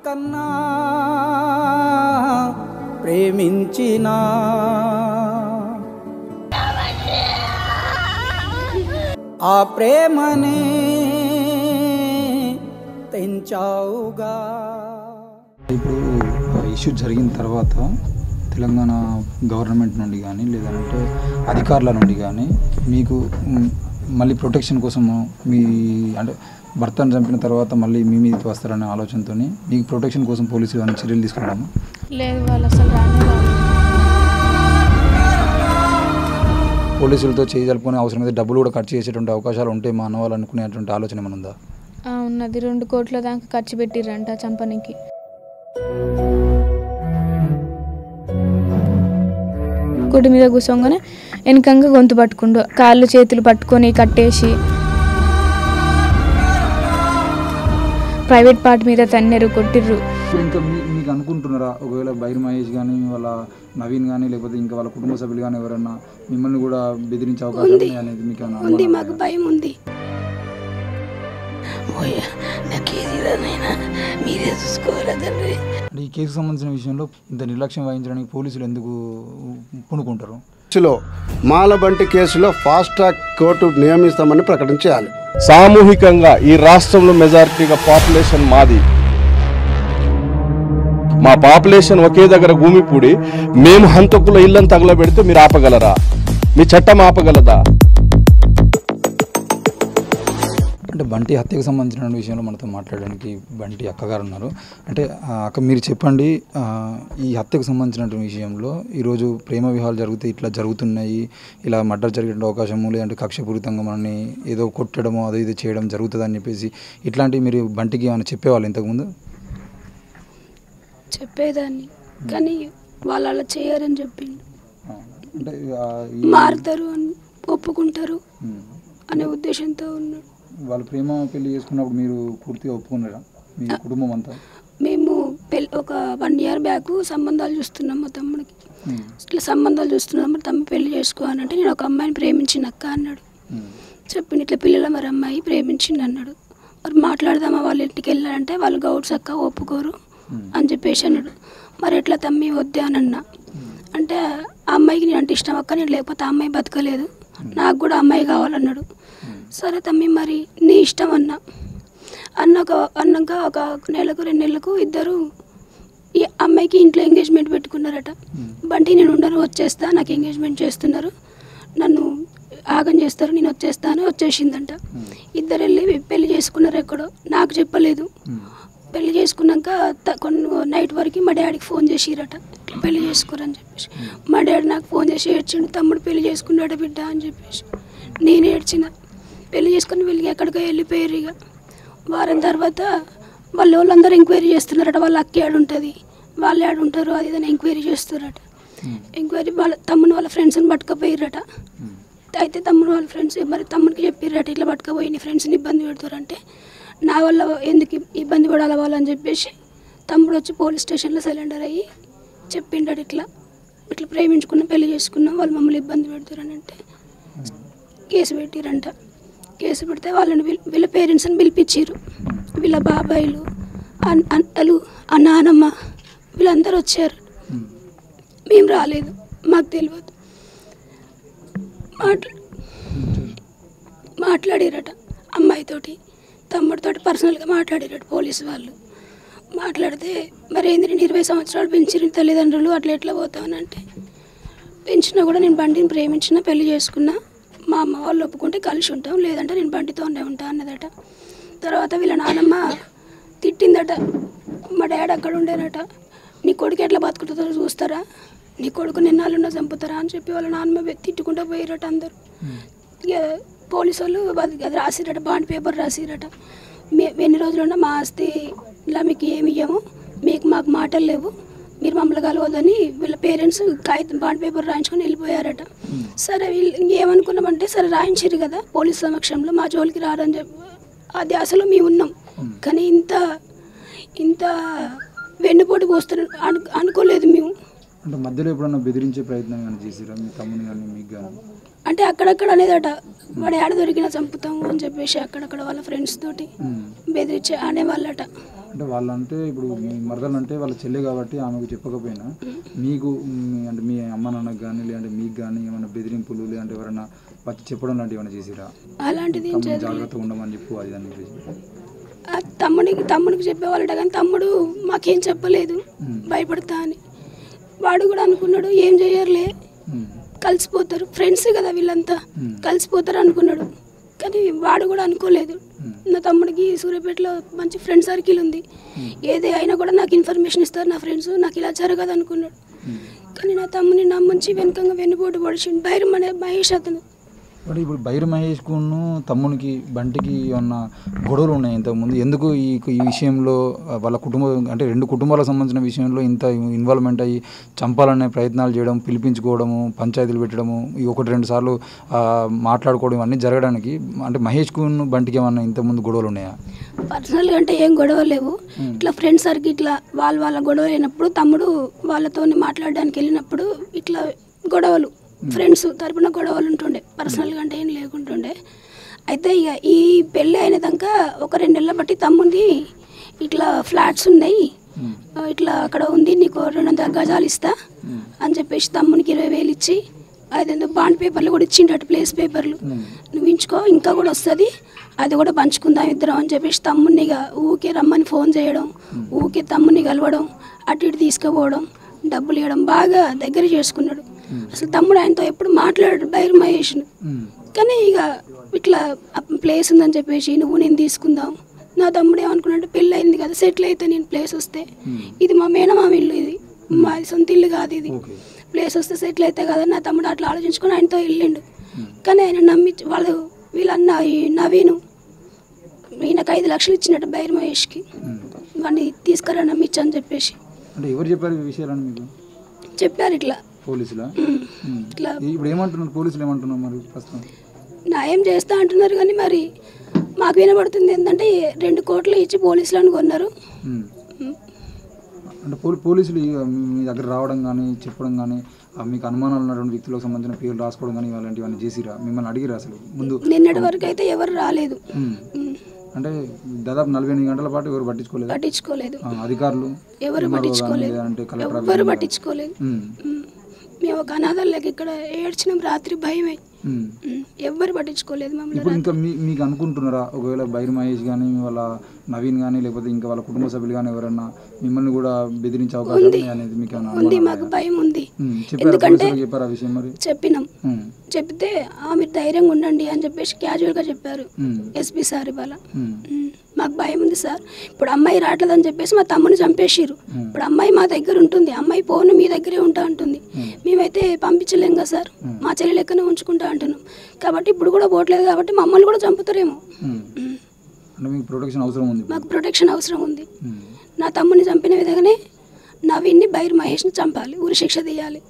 కన్నా ప్రేమించిన ఆ ప్రేమనే తెంచావుగా. ఇప్పుడు ఇష్యూ జరిగిన తర్వాత తెలంగాణ గవర్నమెంట్ నుండి కానీ లేదంటే అధికారుల నుండి కానీ మీకు మళ్ళీ ప్రొటెక్షన్ కోసము మీ అంటే భర్తను చంపిన తర్వాత మళ్ళీ మీ మీదకి వస్తారనే ఆలోచనతో మీకు ప్రొటెక్షన్ కోసం పోలీసులు ఏమైనా చర్యలు తీసుకున్నాము? లేదు, వాళ్ళు అసలు రానే రాలేదు. పోలీసులతో చేయజలుపుకునే అవసరం అయితే డబ్బులు కూడా ఖర్చు చేసేటువంటి అవకాశాలు ఉంటే మా అన్న వాళ్ళు అనుకునేటువంటి ఆలోచన ఏమైనా ఉందా? ఉన్నది, 2 కోట్ల దాకా ఖర్చు పెట్టిర్రంట చంపనికి. గుడి మీద కూర్చోగానే వెనకంగా గొంతు పట్టుకుండు, కాళ్ళు చేతులు పట్టుకొని కట్టేసి ప్రైవేట్ పార్ట్ మీద తన్నెరు, కొట్టిర్రు. ఇంకా మీకు అనుకుంటున్నారా ఒకవేళ బైర్ మహేష్ కానీ వాళ్ళ నవీన్ కానీ లేకపోతే ఇంకా వాళ్ళ కుటుంబ సభ్యులు కానీ ఎవరైనా మిమ్మల్ని కూడా బెదిరించే అవకాశం అనేది మీకు ఉంది? మాకు భయం ఉంది. మీరే చూసుకోవాలి. ఈ కేసుకు సంబంధించిన విషయంలో ఇంత నిర్లక్ష్యం వహించడానికి పోలీసులు ఎందుకు పూనుకుంటారు? మాలబంటి కేసులో ఫాస్ట్ ట్రాక్ కోర్టు నియమిస్తామని ప్రకటించాలి. సామూహికంగా ఈ రాష్ట్రంలో మెజారిటీగా పాపులేషన్ మాది. మా పాపులేషన్ ఒకే దగ్గర భూమిపూడి మేము హంతకుల ఇళ్లను తగలబెడితే మీరు ఆపగలరా? మీ చట్టం ఆపగలదా? అంటే బంటి హత్యకు సంబంధించిన విషయంలో మనతో మాట్లాడడానికి బంటి అక్కగారు ఉన్నారు. అంటే అక్క మీరు చెప్పండి, ఈ హత్యకు సంబంధించిన విషయంలో ఈరోజు ప్రేమ వివాహాలు జరిగితే ఇట్లా జరుగుతున్నాయి, ఇలా మర్డర్ జరిగే అవకాశము లేదంటే కక్షపూరితంగా మనల్ని ఏదో కొట్టడమో అదో ఇది చేయడం జరుగుతుందని చెప్పేసి ఇట్లాంటివి మీరు బంటికి ఏమైనా చెప్పేవాళ్ళు ఇంతకుముందు? చెప్పేదాన్ని, కానీ వాళ్ళు అలా చేయరని చెప్పిండు. అంటే మారుతారు అని ఒప్పుకుంటారు అనే ఉద్దేశంతో ఉన్నాడు. వాళ్ళు ప్రేమ పెళ్లి చేసుకున్నప్పుడు మీరు పూర్తిగా ఒప్పుకున్నారా మీ కుటుంబం అంతా? మేము ఒక 1 ఇయర్ బ్యాక్ సంబంధాలు చూస్తున్నాం మా తమ్ముడికి. ఇట్లా సంబంధాలు చూస్తున్నాం, మరి తమ్ముడు పెళ్లి చేసుకో అని అంటే నేను ఒక అమ్మాయిని ప్రేమించిన అక్క అన్నాడు. చెప్పింది ఇట్లా పిల్లల మరి అమ్మాయి ప్రేమించింది అన్నాడు. మరి మాట్లాడదామా వాళ్ళ ఇంటికి వెళ్ళాలంటే వాళ్ళు గౌడ్స్ అక్క ఒప్పుకోరు అని చెప్పేసి అన్నాడు. మరి ఎట్లా తమ్మి వద్దే అని అన్నా. అంటే ఆ అమ్మాయికి నేను అంటే ఇష్టం అక్క, నేను లేకపోతే ఆ అమ్మాయి బతకలేదు, నాకు కూడా అమ్మాయి కావాలన్నాడు. సరే తమ్మి మరి నీ ఇష్టం అన్నాక ఒక నెలకు 2 నెలలకు ఇద్దరు ఈ అమ్మాయికి ఇంట్లో ఎంగేజ్మెంట్ పెట్టుకున్నారట. బంటి నేను ఉండను, వచ్చేస్తా, నాకు ఎంగేజ్మెంట్ చేస్తున్నారు, నన్ను ఆగం చేస్తారు, నేను వచ్చేస్తాను వచ్చేసిందంట. ఇద్దరు వెళ్ళి పెళ్లి చేసుకున్నారు ఎక్కడో, నాకు చెప్పలేదు. పెళ్లి చేసుకున్నాక నైట్ వరకు మా డాడీకి ఫోన్ చేసిరట, ఇట్లా పెళ్లి చేసుకోరని చెప్పేసి. మా డాడీ నాకు ఫోన్ చేసి ఏడ్చిండు, తమ్ముడు పెళ్లి చేసుకున్నాడు బిడ్డ అని చెప్పేసి. నేను ఏడ్చిన. పెళ్లి చేసుకుని వెళ్ళి ఎక్కడికో వెళ్ళిపోయారు. ఇక వారం తర్వాత వాళ్ళందరూ ఎంక్వైరీ చేస్తున్నారట, వాళ్ళ అక్క ఏడు ఉంటుంది, వాళ్ళు ఏడు ఉంటారు, అది ఇదని ఎంక్వైరీ చేస్తున్నారట. ఎంక్వైరీ వాళ్ళ తమ్ముని వాళ్ళ ఫ్రెండ్స్ని పట్టుకపోయారట. అయితే తమ్ముడు వాళ్ళ ఫ్రెండ్స్ మరి తమ్ముడికి చెప్పారట, ఇట్లా పట్టుకపోయి నీ ఫ్రెండ్స్ని ఇబ్బంది పెడతారంటే నా వల్ల ఎందుకు ఇబ్బంది పడాలి వాళ్ళని చెప్పేసి తమ్ముడు వచ్చి పోలీస్ స్టేషన్లో సరెండర్ అయ్యి చెప్పిండాడు, ఇట్లా ప్రేమించుకున్నాం, పెళ్లి చేసుకున్నాం, వాళ్ళు మమ్మల్ని ఇబ్బంది పెడతారని అంటే కేసు పెట్టిరంట. కేసు పెడితే వాళ్ళని వీళ్ళ పేరెంట్స్ని పిలిపించారు. వీళ్ళ బాబాయిలు అన్నలు నానమ్మ వీళ్ళందరూ వచ్చారు. మేము రాలేదు, మాకు తెలియదు. మాట్లాడారట అమ్మాయితోటి, తమ్ముడితోటి పర్సనల్గా మాట్లాడారట పోలీసు వాళ్ళు. మాట్లాడితే మరి ఏంది నేను 20 సంవత్సరాలు పెంచిన తల్లిదండ్రులు అట్లా ఎట్లా పోతామనంటే, పెంచినా కూడా నేను బండిని ప్రేమించిన, పెళ్లి చేసుకున్నా, మా అమ్మ వాళ్ళు ఒప్పుకుంటే కలిసి ఉంటాం, లేదంటే నేను బండితోనే ఉంటా అన్నదట. తర్వాత వీళ్ళ నాన్నమ్మ తిట్టిందట. మా డాడీ అక్కడ ఉండేనట, నీ కొడుకు ఎట్లా బతుకుతుందో చూస్తారా, నీ కొడుకు నిన్నాళ్ళున్నా చంపుతారా అని చెప్పి వాళ్ళ నాన్నమ్మ తిట్టుకుంటూ పోయారట అందరూ. ఇక పోలీసు వాళ్ళు అది రాసిరట, బాండ్ పేపర్ రాసిరట. ఎన్ని రోజులున్నా మా ఆస్తి ఇలా మీకు ఏమి ఇయ్యము, మాకు మాటలు లేవు, మీరు మమ్మల్ని కలవద్దని వీళ్ళ పేరెంట్స్ కాగితం బాండ్ పేపర్ రాయించుకొని వెళ్ళిపోయారట. సరే వీళ్ళు ఇంకేమనుకున్నామంటే సరే రాయించారు కదా పోలీస్ సమక్షంలో, మా జోలికి రారని చెప్పి అది అసలు మేము ఉన్నాం. కానీ ఇంత వెన్నుపోటు పోస్తారు అనుకోలేదు మేము. అంటే మధ్యలో ఎప్పుడన్నా బెదిరించే ప్రయత్నం కానీ చేసిరా మీ తమ్ముని కానీ మీకు కానీ? అంటే అక్కడక్కడ అనేదట, వాడు ఏడ దొరికినా చంపుతాము అని చెప్పేసి అక్కడక్కడ వాళ్ళ ఫ్రెండ్స్ తోటి బెదిరించి అనేవాళ్ళట. అంటే వాళ్ళంటే ఇప్పుడు మీ మరదలు అంటే వాళ్ళ చెల్లి కాబట్టి ఆమెకు చెప్పకపోయినా మీకు అంటే మీ అమ్మ నాన్నకు కానీ లేదంటే మీకు కానీ ఏమైనా బెదిరింపులు లేదంటే ఎవరైనా వచ్చి చెప్పడం లాంటివి ఏమైనా చేసిరా? అలాంటిది జాగ్రత్తగా ఉండమని చెప్పు అది దాన్ని తమ్ముడికి చెప్పేవాళ్ళట కానీ తమ్ముడు మాకేం చెప్పలేదు భయపడతా అని. వాడు కూడా అనుకున్నాడు ఏం చేయర్లే కలిసిపోతారు ఫ్రెండ్స్ కదా వీళ్ళంతా కలిసిపోతారు అనుకున్నాడు. కానీ వాడు కూడా అనుకోలేదు. నా తమ్ముడికి సూర్యాపేటలో మంచి ఫ్రెండ్ సర్కిల్ ఉంది, ఏదే అయినా కూడా నాకు ఇన్ఫర్మేషన్ ఇస్తారు నా ఫ్రెండ్స్, నాకు ఇలా జరగదు అనుకున్నాడు. కానీ నా తమ్ముని నమ్మించి వెనుకంగా వెన్నుపోటు పొడిచిండు బైరం అనే మహేష్ అతను. అంటే ఇప్పుడు బైరు మహేష్కును తమ్మునికి బంటికి ఏమన్నా గొడవలు ఉన్నాయి ఇంతకుముందు? ఎందుకు ఈ విషయంలో వాళ్ళ కుటుంబం అంటే 2 కుటుంబాలకు సంబంధించిన విషయంలో ఇంత ఇన్వాల్వ్మెంట్ అయ్యి చంపాలనే ప్రయత్నాలు చేయడం, పిలిపించుకోవడము, పంచాయతీలు పెట్టడము, 1-2 సార్లు మాట్లాడుకోవడం ఇవన్నీ జరగడానికి అంటే మహేష్కును బంటికి ఏమన్నా ఇంతకుముందు గొడవలు ఉన్నాయా? పర్సనల్గా అంటే ఏం గొడవ లేవు. ఇట్లా ఫ్రెండ్స్ సర్కిల్ ఇట్లా వాళ్ళ గొడవ అయినప్పుడు తమ్ముడు వాళ్ళతో మాట్లాడడానికి వెళ్ళినప్పుడు ఇట్లా గొడవలు ఫ్రెండ్స్ తరపున గొడవలు ఉంటుండే, పర్సనల్గా అంటే ఏం లేకుంటుండే. అయితే ఇక ఈ పెళ్ళి అయినాక ఒక 2 నెలల బట్టి తమ్ముంది ఇట్లా ఫ్లాట్స్ ఉన్నాయి, ఇట్లా అక్కడ ఉంది, నీకు 200 గజాలు ఇస్తా అని చెప్పేసి తమ్మునికి 20,000 ఇచ్చి 500 బాండ్ పేపర్లు కూడా ఇచ్చిండట, ప్లేస్ పేపర్లు, నువ్వు ఇంచుకో ఇంకా కూడా వస్తుంది అది కూడా పంచుకుందాం ఇద్దరం అని చెప్పేసి తమ్మునిగా ఊకే రమ్మని ఫోన్ చేయడం, ఊకే తమ్ముని కలవడం, అటు ఇటు తీసుకుపోవడం, డబ్బులు ఇవ్వడం, బాగా దగ్గర చేసుకున్నాడు. అసలు తమ్ముడు ఆయనతో ఎప్పుడు మాట్లాడాడు బైరు మహేష్ను. కానీ ఇక ఇట్లా ప్లేస్ ఉందని చెప్పేసి నువ్వు నేను తీసుకుందాం, నా తమ్ముడు ఏమనుకున్నాడు పెళ్ళి అయింది కదా సెటిల్ అయితే నేను ప్లేస్ వస్తే, ఇది మా మేనమామ ఇల్లు, ఇది మా సొంత ఇల్లు కాదు, ఇది ప్లేస్ వస్తే సెటిల్ అయితే కదా నా తమ్ముడు అట్లా ఆలోచించుకొని ఆయనతో వెళ్ళిండు. కానీ ఆయన నమ్మించి వీళ్ళన్న నవీను ఈయనకు 5 లక్షలు ఇచ్చినట్టు బైరు మహేష్కి, వాడిని తీసుకురా నమ్మించు అని చెప్పేసి. అంటే ఎవరు చెప్పారు ఈ విషయాలను మీకు? చెప్పారు ఇట్లా పోలీసులా? ఇట్లా ఇప్పుడు ఏమంటున్నారు పోలీసులు, ఏమంటున్నారు మరి ప్రస్తుతం? న్యాయం చేస్తా అంటున్నారు కానీ మరి మాకు వినబడుతుంది ఏంటంటే 2 కోట్లు ఇచ్చి పోలీసులను కొన్నారు. అంటే పోలీసులు మీ దగ్గర రావడం కానీ చెప్పడం కానీ మీకు అనుమానాలు ఉన్నటువంటి వ్యక్తులకు సంబంధించిన పేర్లు రాసుకోవడం కానీ అలాంటివన్నీ చేసిరా? మిమ్మల్ని అడిగిరా అసలు ముందు? నిన్నటి వరకు అయితే ఎవరు రాలేదు. అంటే దాదాపు 48 గంటల పాటు ఎవరు పట్టించుకోలేదు. అధికారులు ఎవరు పట్టించుకోలేదు, ఎవరు పట్టించుకోలేదు. మేము ఒక అనాథాలకి ఇక్కడ ఏడ్చినాం రాత్రి భయమై, ఎవ్వరు పట్టించుకోలేదు మమ్మల్ని. ఇప్పుడు ఇంకా మీకు అనుకుంటున్నారా ఒకవేళ బైరు మహేష్ కానీ వాళ్ళ నవీన్ కానీ లేకపోతే ఇంకా వాళ్ళ కుటుంబ సభ్యులు కానీ ఎవరన్నా మిమ్మల్ని కూడా బెదిరించే అవకాశం అనేది మీకు ఉంది? మాకు భయం ఉంది. ఎందుకంటే చెప్పారు ఆ విషయం మరి? చెప్పినాం, చెప్తే మీరు ధైర్యంగా ఉండండి అని చెప్పేసి క్యాజువల్గా చెప్పారు ఎస్పీ సార్. ఇవాళ మాకు భయం ఉంది సార్, ఇప్పుడు అమ్మాయి రావట్లేదని చెప్పేసి మా తమ్ముని చంపేసిరు, ఇప్పుడు అమ్మాయి మా దగ్గర ఉంటుంది, అమ్మాయి ఫోన్ మీ దగ్గరే ఉంటా అంటుంది, మేమైతే పంపించలేం కదా సార్, మా చెల్లి లెక్కనే ఉంచుకుంటా అంటున్నాం, కాబట్టి ఇప్పుడు కూడా పోవట్లేదు కాబట్టి మమ్మల్ని కూడా చంపుతారేమో. మాకు ప్రొటెక్షన్ అవసరం ఉంది. నా తమ్ముని చంపిన విధంగానే నవీన్ని బైరు మహేష్ని చంపాలి, ఉరి శిక్ష తీయాలి.